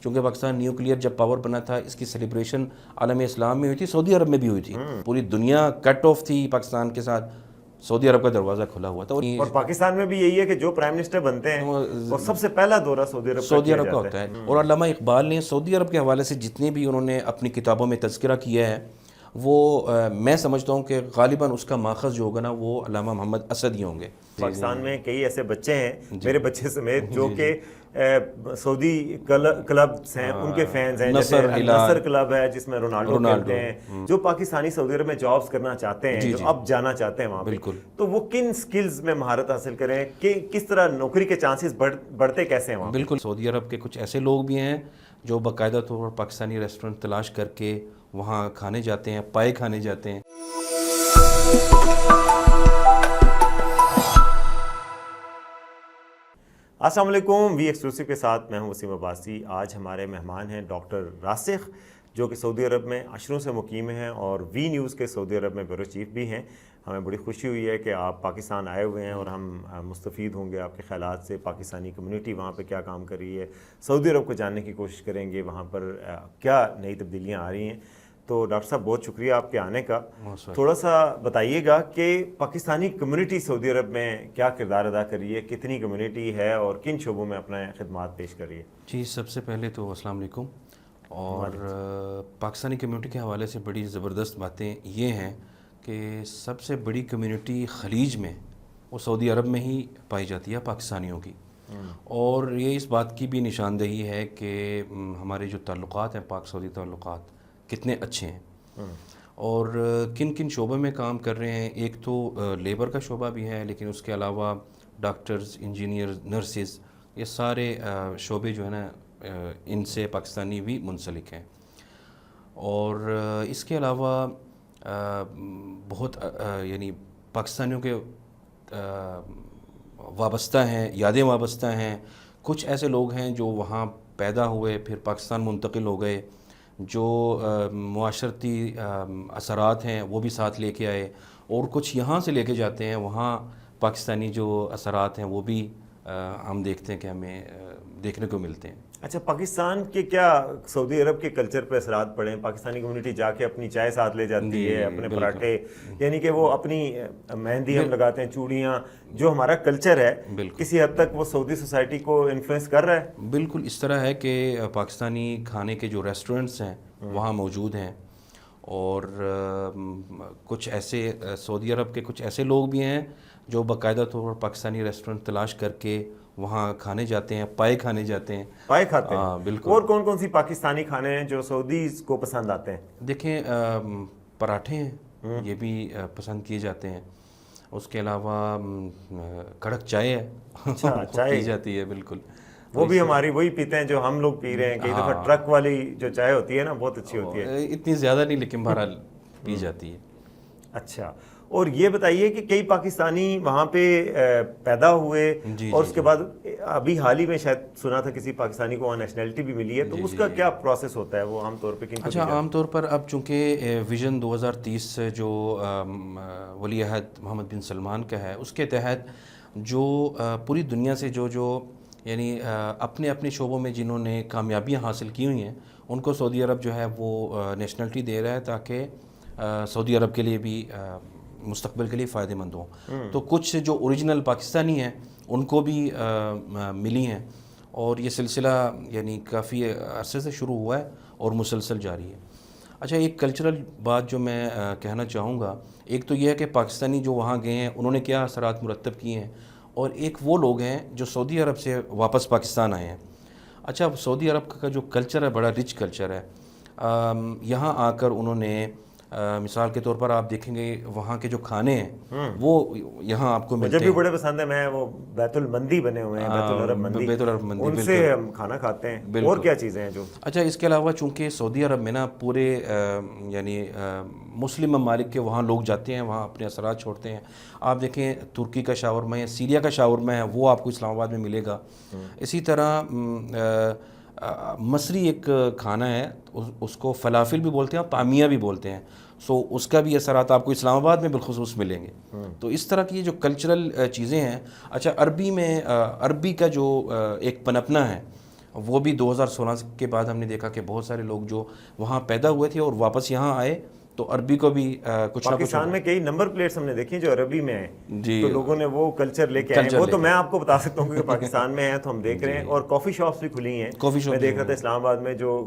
چونکہ پاکستان نیوکلیئر جب پاور بنا تھا اس کی سیلیبریشن عالم اسلام میں ہوئی تھی، سعودی عرب میں بھی ہوئی تھی. پوری دنیا کٹ آف تھی پاکستان کے ساتھ، سعودی عرب کا دروازہ کھلا ہوا تھا. اور پاکستان میں بھی یہی ہے کہ جو پرائم منسٹر بنتے ہیں وہ سب سے پہلا دورہ سعودی عرب کا ہوتا ہے. اور علامہ اقبال نے سعودی عرب کے حوالے سے جتنے بھی انہوں نے اپنی کتابوں میں تذکرہ کیا ہے، وہ میں سمجھتا ہوں کہ غالباً اس کا ماخذ جو ہوگا نا وہ علامہ محمد اسد ہی ہوں گے. پاکستان میں کئی ایسے بچے ہیں میرے بچے سمیت جو کہ سعودی کلبز ہیں، ان کے فینز ہیں. جیسے نصر کلب ہے جس میں رونالڈو کھیلتے ہیں، جو پاکستانی سعودی عرب میں جابز کرنا چاہتے ہیں، جو اب جانا چاہتے ہیں وہاں پہ، تو وہ کن سکلز میں مہارت حاصل کریں کہ کس طرح نوکری کے چانسز بڑھتے کیسے ہیں وہاں؟ بالکل، سعودی عرب کے کچھ ایسے لوگ بھی ہیں جو باقاعدہ طور پر پاکستانی ریسٹورنٹ تلاش کر کے وہاں کھانے جاتے ہیں، پائے کھانے جاتے ہیں. السلام علیکم، وی ایکسکلوسیو کے ساتھ میں ہوں وسیم عباسی. آج ہمارے مہمان ہیں ڈاکٹر راسخ، جو کہ سعودی عرب میں عشروں سے مقیم ہیں اور وی نیوز کے سعودی عرب میں بیورو چیف بھی ہیں. ہمیں بڑی خوشی ہوئی ہے کہ آپ پاکستان آئے ہوئے ہیں اور ہم مستفید ہوں گے آپ کے خیالات سے. پاکستانی کمیونٹی وہاں پہ کیا کام کر رہی ہے، سعودی عرب کو جاننے کی کوشش کریں گے، وہاں پر کیا نئی تبدیلیاں آ رہی ہیں. تو ڈاکٹر صاحب بہت شکریہ آپ کے آنے کا. تھوڑا سا بتائیے گا کہ پاکستانی کمیونٹی سعودی عرب میں کیا کردار ادا کر رہی ہے، کتنی کمیونٹی ہے اور کن شعبوں میں اپنے خدمات پیش کر رہی ہے؟ جی، سب سے پہلے تو السلام علیکم. اور پاکستانی کمیونٹی کے حوالے سے بڑی زبردست باتیں یہ ہیں کہ سب سے بڑی کمیونٹی خلیج میں وہ سعودی عرب میں ہی پائی جاتی ہے پاکستانیوں کی. اور یہ اس بات کی بھی نشاندہی ہے کہ ہمارے جو تعلقات ہیں، پاک سعودی تعلقات کتنے اچھے ہیں اور کن کن شعبوں میں کام کر رہے ہیں. ایک تو لیبر کا شعبہ بھی ہے، لیکن اس کے علاوہ ڈاکٹرز، انجینئر، نرسز، یہ سارے شعبے جو ہیں نا ان سے پاکستانی بھی منسلک ہیں. اور اس کے علاوہ بہت یعنی پاکستانیوں کے وابستہ ہیں، یادیں وابستہ ہیں. کچھ ایسے لوگ ہیں جو وہاں پیدا ہوئے پھر پاکستان منتقل ہو گئے، جو معاشرتی اثرات ہیں وہ بھی ساتھ لے کے آئے، اور کچھ یہاں سے لے کے جاتے ہیں وہاں پاکستانی جو اثرات ہیں وہ بھی ہم دیکھتے ہیں کہ ہمیں دیکھنے کو ملتے ہیں. اچھا، پاکستان کے کیا سعودی عرب کے کلچر پہ اثرات پڑے ہیں؟ پاکستانی کمیونٹی جا کے اپنی چائے ساتھ لے جاتی ہے، اپنے پراٹھے، یعنی کہ وہ اپنی مہندی ہم لگاتے ہیں، چوڑیاں، جو ہمارا کلچر ہے کسی حد تک وہ سعودی سوسائٹی کو انفلوئنس کر رہا ہے؟ بالکل اس طرح ہے کہ پاکستانی کھانے کے جو ریسٹورنٹس ہیں وہاں موجود ہیں، اور کچھ ایسے سعودی عرب کے کچھ ایسے لوگ بھی ہیں جو باقاعدہ طور پر پاکستانی ریسٹورنٹ تلاش کر کے وہاں کھانے جاتے ہیں، پائے کھانے جاتے ہیں. پائے کھاتے ہیں؟ بالکل. اور کون کون سی پاکستانی کھانے ہیں جو سعودیز کو پسند آتے ہیں؟ دیکھیں، پراٹھے ہیں، یہ بھی پسند کیے جاتے ہیں. اس کے علاوہ کڑک چائے ہے، چائے پی جاتی ہے. بالکل، وہ بھی ہماری وہی پیتے ہیں جو ہم لوگ پی رہے ہیں. کئی دفعہ ٹرک والی جو چائے ہوتی ہے نا بہت اچھی ہوتی ہے. اتنی زیادہ نہیں لیکن بہرحال پی جاتی ہے. اچھا، اور یہ بتائیے کہ کئی پاکستانی وہاں پہ پیدا ہوئے اور اس کے بعد ابھی حال ہی میں شاید سنا تھا کسی پاکستانی کو وہاں نیشنلٹی بھی ملی ہے، تو اس کا کیا پروسیس ہوتا ہے؟ وہ عام طور پہ کن کو؟ اچھا، عام طور پر اب چونکہ ویژن 2030 سے جو ولی عہد محمد بن سلمان کا ہے، اس کے تحت جو پوری دنیا سے جو یعنی اپنے اپنے شعبوں میں جنہوں نے کامیابیاں حاصل کی ہوئی ہیں ان کو سعودی عرب جو ہے وہ نیشنلٹی دے رہا ہے تاکہ سعودی عرب کے لیے بھی مستقبل کے لیے فائدہ مند ہوں. تو کچھ جو اوریجنل پاکستانی ہیں ان کو بھی ملی ہیں، اور یہ سلسلہ یعنی کافی عرصے سے شروع ہوا ہے اور مسلسل جاری ہے. اچھا، ایک کلچرل بات جو میں کہنا چاہوں گا، ایک تو یہ ہے کہ پاکستانی جو وہاں گئے ہیں انہوں نے کیا اثرات مرتب کیے ہیں، اور ایک وہ لوگ ہیں جو سعودی عرب سے واپس پاکستان آئے ہیں. اچھا، سعودی عرب کا جو کلچر ہے بڑا رچ کلچر ہے. یہاں آ کر انہوں نے مثال کے طور پر آپ دیکھیں گے وہاں کے جو کھانے ہیں وہ یہاں آپ کو ملتے ہیں. مجھے بھی بڑے پسند ہیں. میں وہ بیت المندی بنے ہوئے ہیں، بیت العرب مندی، ان سے ہم کھانا کھاتے ہیں. اور کیا چیزیں ہیں جو؟ اچھا، اس کے علاوہ چونکہ سعودی عرب میں نا پورے یعنی مسلم ممالک کے وہاں لوگ جاتے ہیں، وہاں اپنے اثرات چھوڑتے ہیں. آپ دیکھیں ترکی کا شاورما ہے، سیریا کا شاورما ہے، وہ آپ کو اسلام آباد میں ملے گا. اسی طرح مصری ایک کھانا ہے، اس کو فلافل بھی بولتے ہیں اور طعمیہ بھی بولتے ہیں. سو اس کا بھی اثرات آپ کو اسلام آباد میں بالخصوص ملیں گے. تو اس طرح کی جو کلچرل چیزیں ہیں. اچھا، عربی میں عربی کا جو ایک پنپنا ہے وہ بھی 2016 کے بعد ہم نے دیکھا کہ بہت سارے لوگ جو وہاں پیدا ہوئے تھے اور واپس یہاں آئے تو عربی کو بھی کچھ نہ کچھ پاکستان میں کئی نمبر پلیٹس ہم نے دیکھی جو عربی میں ہیں جی تو لوگوں نے وہ کلچر لے کے آئے. وہ تو میں آپ کو بتا سکتا ہوں کہ پاکستان میں ہیں تو ہم دیکھ رہے ہیں, اور کافی شاپس بھی کھلی ہیں. میں دیکھ رہا تھا اسلام آباد میں جو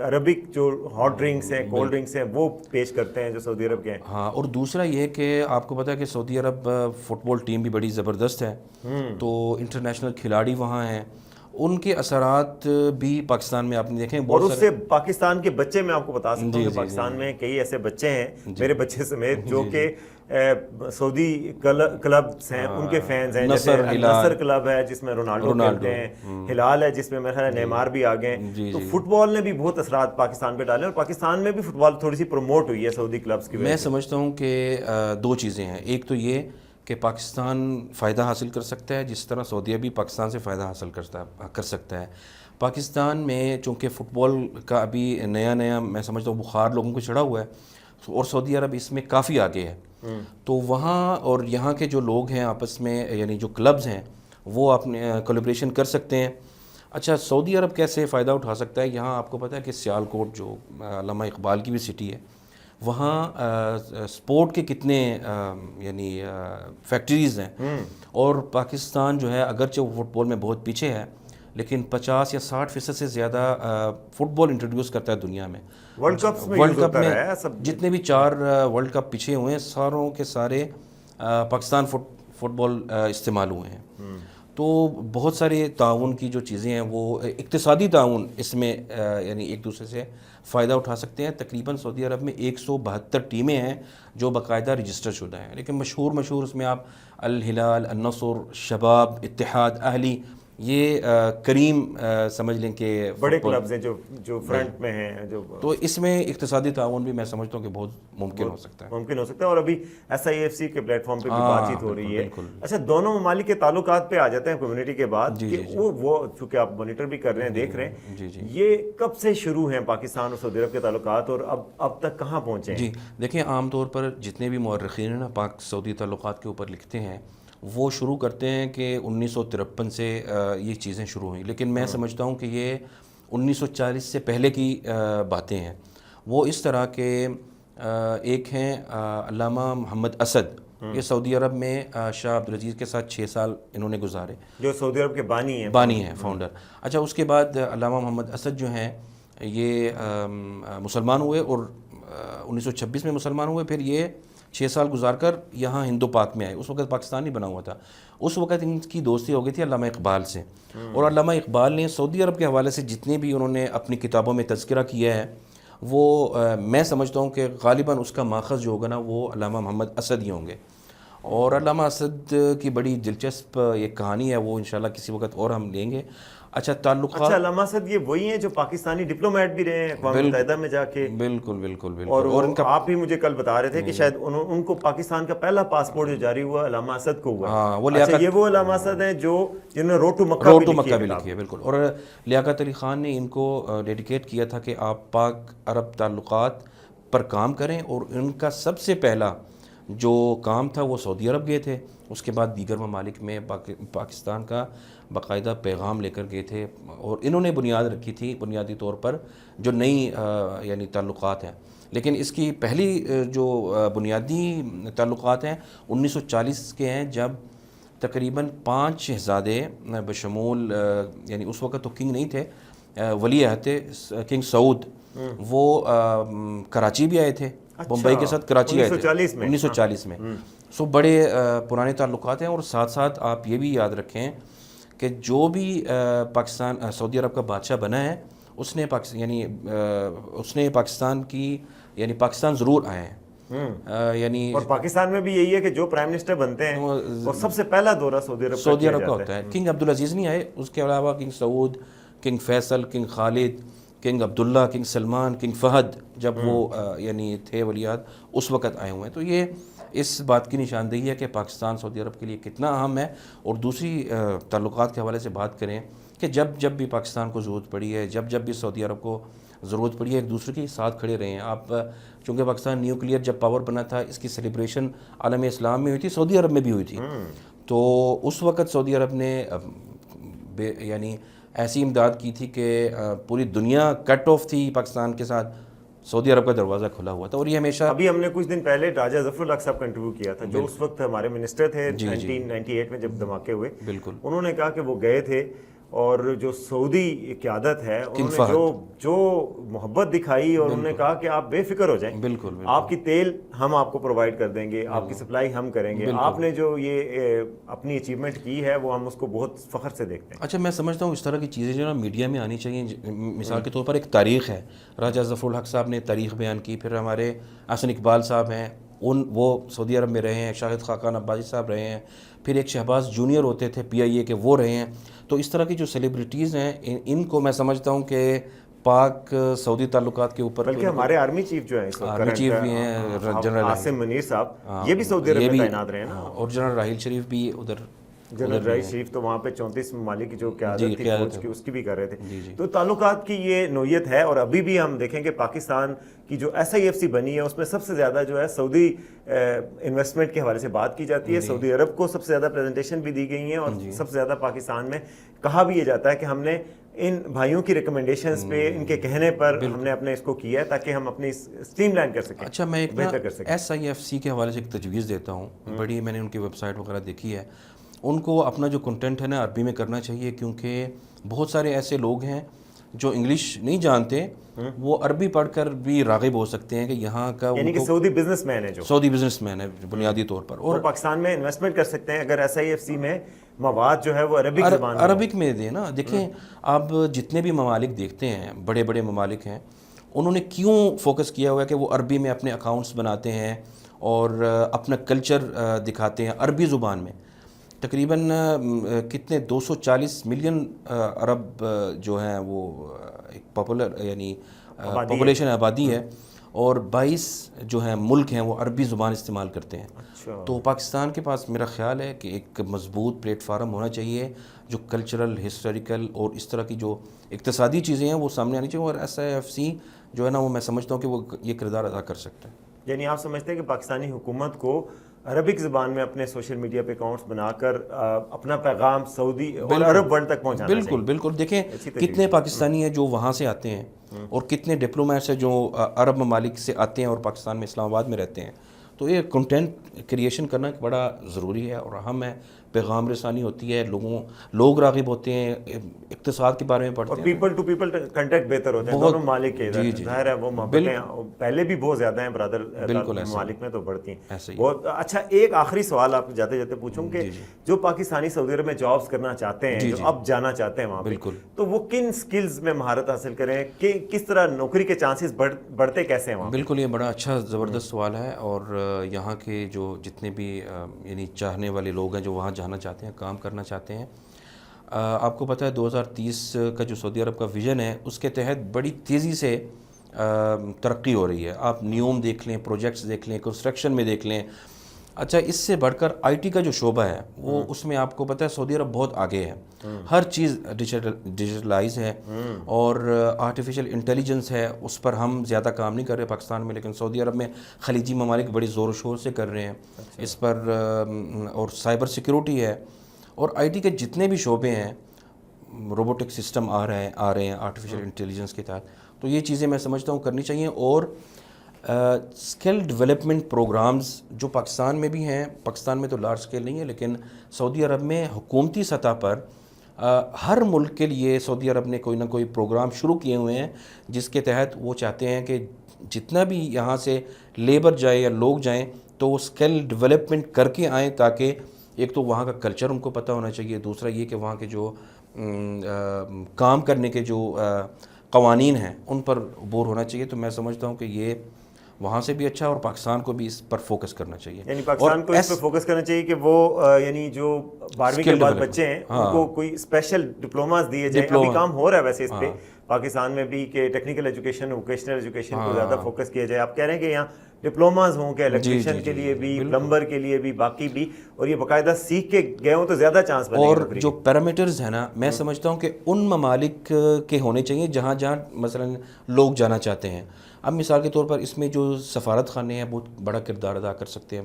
عربک جو ہاٹ ڈرنکس ہیں, کولڈ ڈرنکس ہیں, وہ پیش کرتے ہیں جو سعودی عرب کے ہیں. ہاں, اور دوسرا یہ کہ آپ کو پتہ ہے کہ سعودی عرب فٹ بال ٹیم بھی بڑی زبردست ہے, تو انٹرنیشنل کھلاڑی وہاں ہیں, ان کے اثرات بھی پاکستان میں آپ نے دیکھیں. اور اس سے پاکستان کے بچے, میں آپ کو بتا سکتا ہوں کہ پاکستان میں کئی ایسے بچے ہیں, میرے بچے سمیت, جو کہ سعودی کلبس ہیں ان کے فینز ہیں. جیسے نصر کلب ہے جس میں رونالڈو کھیلتے ہیں, ہلال ہے جس میں میرا خیال ہے نیمار بھی آ گئے. تو فٹ بال نے بھی بہت اثرات پاکستان پہ ڈالے, اور پاکستان میں بھی فٹ بال تھوڑی سی پروموٹ ہوئی ہے سعودی کلبس کی وجہ سے. میں سمجھتا ہوں کہ دو چیزیں ہیں. ایک تو یہ کہ پاکستان فائدہ حاصل کر سکتا ہے جس طرح سعودیہ بھی پاکستان سے فائدہ حاصل کر سکتا ہے. پاکستان میں چونکہ فٹ بال کا ابھی نیا میں سمجھتا ہوں بخار لوگوں کو چڑھا ہوا ہے, اور سعودی عرب اس میں کافی آگے ہے, تو وہاں اور یہاں کے جو لوگ ہیں آپس میں, یعنی جو کلبز ہیں, وہ اپنے کولیبریشن کر سکتے ہیں. اچھا, سعودی عرب کیسے فائدہ اٹھا سکتا ہے؟ یہاں آپ کو پتہ ہے کہ سیالکوٹ جو علامہ اقبال کی بھی سٹی ہے, وہاں سپورٹ کے کتنے یعنی فیکٹریز ہیں, اور پاکستان جو ہے اگرچہ وہ فٹ بال میں بہت پیچھے ہے لیکن 50 یا 60% سے زیادہ فٹ بال انٹروڈیوس کرتا ہے دنیا میں. ورلڈ کپ میں جتنے بھی 4 ورلڈ کپ پیچھے ہوئے ہیں ساروں کے سارے پاکستان فٹ بال استعمال ہوئے ہیں. تو بہت سارے تعاون کی جو چیزیں ہیں وہ اقتصادی تعاون اس میں یعنی ایک دوسرے سے فائدہ اٹھا سکتے ہیں. تقریباً سعودی عرب میں 172 ٹیمیں ہیں جو باقاعدہ رجسٹر شدہ ہیں, لیکن مشہور اس میں آپ الہلال, النصر, شباب, اتحاد, اہلی, یہ کریم سمجھ لیں کہ بڑے کلبز ہیں جو فرنٹ میں ہیں. جو تو اس میں اقتصادی تعاون بھی میں سمجھتا ہوں کہ بہت ممکن ہو سکتا ہے. اور ابھی SIFC کے پلیٹ فارم پہ بھی بات چیت ہو رہی ہے. اچھا, دونوں ممالک کے تعلقات پہ آ جاتے ہیں کمیونٹی کے بعد, کہ وہ چونکہ آپ مانیٹر بھی کر رہے ہیں, دیکھ رہے ہیں, یہ کب سے شروع ہیں پاکستان اور سعودی عرب کے تعلقات, اور اب تک کہاں پہنچے ہیں؟ جی دیکھیں, عام طور پر جتنے بھی مورخین ہیں نا پاک سعودی تعلقات کے اوپر لکھتے ہیں, وہ شروع کرتے ہیں کہ 1953 سے یہ چیزیں شروع ہوئیں, لیکن میں سمجھتا ہوں کہ یہ 1940 سے پہلے کی باتیں ہیں. وہ اس طرح کے ایک ہیں علامہ محمد اسد, یہ سعودی عرب میں شاہ عبدالعزیز کے ساتھ 6 سال انہوں نے گزارے, جو سعودی عرب کے بانی ہیں فاؤنڈر. اچھا, اس کے بعد علامہ محمد اسد جو ہیں یہ مسلمان ہوئے, اور 1926 میں مسلمان ہوئے. پھر یہ 6 سال گزار کر یہاں ہندو پاک میں آئے. اس وقت پاکستان نہیں بنا ہوا تھا. اس وقت ان کی دوستی ہو گئی تھی علامہ اقبال سے, اور علامہ اقبال نے سعودی عرب کے حوالے سے جتنے بھی انہوں نے اپنی کتابوں میں تذکرہ کیا ہے, وہ میں سمجھتا ہوں کہ غالباً اس کا ماخذ جو ہوگا نا وہ علامہ محمد اسد ہی ہوں گے. اور علامہ اسد کی بڑی دلچسپ ایک کہانی ہے, وہ انشاءاللہ کسی وقت اور ہم لیں گے. اچھا, تعلقات. علامہ اسد یہ وہی ہیں جو پاکستانی ڈپلومیٹ بھی رہے ہیں اقوام متحدہ میں جا کے؟ بالکل. اور ان کا آپ بھی مجھے کل بتا رہے تھے کہ شاید ان کو پاکستان کا پہلا پاسپورٹ جو جاری ہوا علامہ اسد کو ہوا. ہاں, یہ وہ علامہ اسد ہیں جنہوں نے روڈ ٹو مکہ بھی لکھی ہے. بالکل. اور لیاقت علی خان نے ان کو ڈیڈیکیٹ کیا تھا کہ آپ پاک عرب تعلقات پر کام کریں, اور ان کا سب سے پہلا جو کام تھا وہ سعودی عرب گئے تھے. اس کے بعد دیگر ممالک میں پاکستان کا باقاعدہ پیغام لے کر گئے تھے, اور انہوں نے بنیاد رکھی تھی بنیادی طور پر جو نئی یعنی تعلقات ہیں. لیکن اس کی پہلی جو بنیادی تعلقات ہیں 1940 کے ہیں, جب تقریباً 5 شہزادے بشمول یعنی اس وقت تو کنگ نہیں تھے, ولی عہد تھے کنگ سعود, وہ کراچی بھی آئے تھے, بمبئی کے ساتھ کراچی آئے تھے 1940 میں. سو بڑے پرانے تعلقات ہیں. اور ساتھ ساتھ آپ یہ بھی یاد رکھیں کہ جو بھی پاکستان سعودی عرب کا بادشاہ بنا ہے اس نے پاکستان کی یعنی پاکستان ضرور آئے ہیں. یعنی اور پاکستان میں بھی یہی ہے کہ جو پرائم منسٹر بنتے ہیں اور سب سے پہلا دورہ سعودی عرب کا ہوتا ہے. کنگ عبدالعزیز نہیں آئے, اس کے علاوہ کنگ سعود, کنگ فیصل, کنگ خالد, کنگ عبداللہ, کنگ سلمان, کنگ فہد جب وہ یعنی تھے ولیعہد, اس وقت آئے ہوئے ہیں. تو یہ اس بات کی نشاندہی ہے کہ پاکستان سعودی عرب کے لیے کتنا اہم ہے. اور دوسری تعلقات کے حوالے سے بات کریں کہ جب بھی پاکستان کو ضرورت پڑی ہے, جب بھی سعودی عرب کو ضرورت پڑی ہے, ایک دوسرے کے ساتھ کھڑے رہے ہیں. آپ چونکہ پاکستان نیوکلیئر جب پاور بنا تھا, اس کی سیلیبریشن عالم اسلام میں ہوئی تھی, سعودی عرب میں بھی ہوئی تھی. تو اس وقت سعودی عرب نے یعنی ایسی امداد کی تھی کہ پوری دنیا کٹ آف تھی پاکستان کے ساتھ، سعودی عرب کا دروازہ کھلا ہوا تھا. اور یہ ہمیشہ ابھی ہم نے کچھ دن پہلے راجہ ظفر الحق صاحب کا انٹرویو کیا تھا جو اس وقت ہمارے منسٹر تھے 1998 میں جب دھماکے ہوئے. بالکل انہوں نے کہا کہ وہ گئے تھے اور جو سعودی قیادت ہے انہوں نے جو محبت دکھائی اور انہوں نے کہا کہ آپ بے فکر ہو جائیں، بالکل آپ کی تیل ہم آپ کو پرووائڈ کر دیں گے، آپ کی سپلائی ہم کریں گے، آپ نے جو یہ اپنی اچیومنٹ کی ہے وہ ہم اس کو بہت فخر سے دیکھتے ہیں. اچھا، میں سمجھتا ہوں اس طرح کی چیزیں جو نا میڈیا میں آنی چاہیے. مثال کے طور پر ایک تاریخ ہے، راجہ ظفر الحق صاحب نے تاریخ بیان کی، پھر ہمارے احسن اقبال صاحب ہیں، وہ سعودی عرب میں رہے ہیں، شاہد خاقان عباسی صاحب رہے ہیں، پھر ایک شہباز جونیئر ہوتے تھے PIA کے، وہ رہے ہیں. تو اس طرح کی جو سیلیبریٹیز ہیں ان کو میں سمجھتا ہوں کہ پاک سعودی تعلقات کے اوپر، بلکہ ہمارے آرمی چیف جو ہیں آرمی چیف بھی ہیں جنرل عاصم منیر صاحب، یہ بھی سعودی عرب میں تعینات رہے ہیں نا، اور جنرل راحیل شریف بھی ادھر. جنرل راحیل شریف تو وہاں پہ 34 ممالک کی جو قیادت تھی فوج کی اس کی بھی کر رہے تھے. تو تعلقات کی یہ نوعیت ہے. اور ابھی بھی ہم دیکھیں کہ پاکستان کی جو SIFC بنی ہے اس میں سب سے زیادہ جو ہے سعودی انویسٹمنٹ کے حوالے سے بات کی جاتی ہے. سعودی عرب کو سب سے زیادہ پریزنٹیشن بھی دی گئی ہیں اور سب سے زیادہ پاکستان میں کہا بھی یہ جاتا ہے کہ ہم نے ان بھائیوں کی ریکمنڈیشنز پہ، ان کے کہنے پر ہم نے اپنے اس کو کیا ہے تاکہ ہم اپنی اسٹریم لائن کر سکیں. اچھا، میں ایک بہتر کر سکیں. SIFC کے حوالے سے ایک تجویز دیتا ہوں بڑی، میں نے ان کی ویب سائٹ وغیرہ دیکھی ہے. ان کو اپنا جو کنٹینٹ ہے نا عربی میں کرنا چاہیے، کیونکہ بہت سارے ایسے لوگ ہیں جو انگلش نہیں جانتے، وہ عربی پڑھ کر بھی راغب ہو سکتے ہیں کہ یہاں کا، یعنی کہ سعودی بزنس مین ہے، جو سعودی بزنس مین ہے بنیادی طور پر، اور پاکستان میں انویسٹمنٹ کر سکتے ہیں اگر SIFC میں مواد جو ہے وہ عربک میں دیں نا. دیکھیں آپ جتنے بھی ممالک دیکھتے ہیں، بڑے بڑے ممالک ہیں، انہوں نے کیوں فوکس کیا ہوا ہے کہ وہ عربی میں اپنے اکاؤنٹس بناتے ہیں اور اپنا کلچر دکھاتے ہیں عربی زبان میں. تقریباً کتنے 240 ملین عرب جو ہیں وہ ایک پاپولر یعنی پاپولیشن آبادی ہے، اور 22 جو ہیں ملک ہیں وہ عربی زبان استعمال کرتے ہیں. تو پاکستان کے پاس میرا خیال ہے کہ ایک مضبوط پلیٹ فارم ہونا چاہیے جو کلچرل، ہسٹوریکل اور اس طرح کی جو اقتصادی چیزیں ہیں وہ سامنے آنی چاہیے. اور SIFC جو ہے نا وہ میں سمجھتا ہوں کہ وہ یہ کردار ادا کر سکتا ہے. یعنی آپ سمجھتے ہیں کہ پاکستانی حکومت کو عربک زبان میں اپنے سوشل میڈیا پہ اکاؤنٹس بنا کر اپنا پیغام سعودی اور عرب ورلڈ تک پہنچانا چاہیے. بالکل. دیکھیں کتنے پاکستانی ہیں جو وہاں سے آتے ہیں اور کتنے ڈپلومیٹس ہیں جو عرب ممالک سے آتے ہیں اور پاکستان میں اسلام آباد میں رہتے ہیں. تو یہ کنٹینٹ کریشن کرنا بڑا ضروری ہے اور اہم ہے. پیغام رسانی ہوتی ہے، لوگ راغب ہوتے ہیں، اقتصاد کے بارے میں پڑھتے ہیں، اور پیپل ٹو پیپل کنٹیکٹ بہتر ہوتے ہیں دونوں ممالک کے. ظاہر ہے وہ محبتیں پہلے بھی بہت زیادہ ہیں برادر ممالک میں تو بڑھتی ہیں بہت. اچھا، ایک آخری سوال آپ جاتے جاتے پوچھوں کہ جو پاکستانی سعودی عرب میں جابس کرنا چاہتے ہیں، جو اب جانا چاہتے ہیں وہاں پہ، تو وہ کن سکلز میں مہارت حاصل کریں، کہ کس طرح نوکری کے چانسز بڑھتے کیسے ہیں وہاں؟ بالکل، یہ بڑا اچھا زبردست سوال ہے. اور یہاں کے جو جتنے بھی یعنی چاہنے والے لوگ ہیں جو وہاں جانا چاہتے ہیں، کام کرنا چاہتے ہیں، آپ کو پتہ ہے 2030 کا جو سعودی عرب کا ویژن ہے اس کے تحت بڑی تیزی سے ترقی ہو رہی ہے. آپ نیوم دیکھ لیں، پروجیکٹس دیکھ لیں، کنسٹرکشن میں دیکھ لیں. اچھا، اس سے بڑھ کر IT کا جو شعبہ ہے وہ اس میں آپ کو پتہ ہے سعودی عرب بہت آگے ہے. ہر چیز ڈیجیٹلائز ہے اور آرٹیفیشیل انٹیلیجنس ہے، اس پر ہم زیادہ کام نہیں کر رہے پاکستان میں، لیکن سعودی عرب میں خلیجی ممالک بڑی زور و شور سے کر رہے ہیں اس پر. اور سائبر سیکیورٹی ہے اور IT کے جتنے بھی شعبے ہیں، روبوٹک سسٹم آ رہے ہیں آرٹیفیشیل انٹیلیجنس کے تحت. تو یہ چیزیں میں سمجھتا ہوں کرنی چاہیے. اور اسکل ڈیولپمنٹ پروگرامز جو پاکستان میں بھی ہیں، پاکستان میں تو لارج اسکیل نہیں ہے لیکن سعودی عرب میں حکومتی سطح پر ہر ملک کے لیے سعودی عرب نے کوئی نہ کوئی پروگرام شروع کیے ہوئے ہیں جس کے تحت وہ چاہتے ہیں کہ جتنا بھی یہاں سے لیبر جائے یا لوگ جائیں تو وہ اسکل ڈیولپمنٹ کر کے آئیں، تاکہ ایک تو وہاں کا کلچر ان کو پتہ ہونا چاہیے، دوسرا یہ کہ وہاں کے جو کام کرنے کے جو قوانین ہیں ان پر عبور ہونا چاہیے. تو میں سمجھتا ہوں کہ یہ وہاں سے بھی اچھا اور پاکستان کو بھی اس پر فوکس کرنا چاہیے. یعنی پاکستان کو اس پر فوکس کرنا چاہیے کہ وہ یعنی جو 12ویں کے بعد بچے ہیں ان کو کوئی اسپیشل ڈپلوماز دیے جائیں. ابھی کام ہو رہا ہے ویسے اس پہ پاکستان میں بھی کہ ٹیکنیکل ایجوکیشن، ووکیشنل ایجوکیشن کو زیادہ فوکس کیا جائے. آپ کہہ رہے ہیں کہ یہاں ڈپلوماز ہوں کہ الیکٹریشین کے لیے بھی، پلمبر کے لیے بھی، باقی بھی، اور یہ باقاعدہ سیکھ کے گئے ہوں تو زیادہ چانس بنے. اور جو پیرامیٹرز ہیں نا، میں سمجھتا ہوں کہ ان ممالک کے ہونے چاہیے جہاں مثلا لوگ جانا چاہتے ہیں. اب مثال کے طور پر اس میں جو سفارت خانے ہیں بہت بڑا کردار ادا کر سکتے ہیں.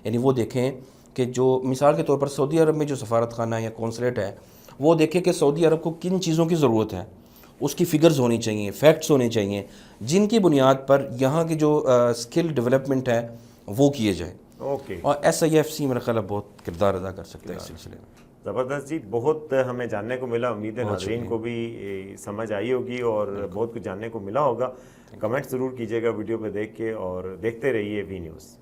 یعنی وہ دیکھیں کہ جو مثال کے طور پر سعودی عرب میں جو سفارت خانہ یا کونسلیٹ ہے وہ دیکھے کہ سعودی عرب کو کن چیزوں کی ضرورت ہے، اس کی فگرز ہونی چاہیے، فیکٹس ہونے چاہیے، جن کی بنیاد پر یہاں کی جو اسکل ڈیولپمنٹ ہے وہ کیے جائے. اوکے، اور ایس آئی ایف سی میرا خیال ہے بہت کردار ادا کر سکتا ہے اس سلسلے میں. زبردست جی، بہت ہمیں جاننے کو ملا. امید ہے ناظرین کو بھی سمجھ آئی ہوگی اور بہت کچھ جاننے کو ملا ہوگا. کمنٹ ضرور کیجیے گا ویڈیو پہ دیکھ کے، اور دیکھتے رہیے وی نیوز.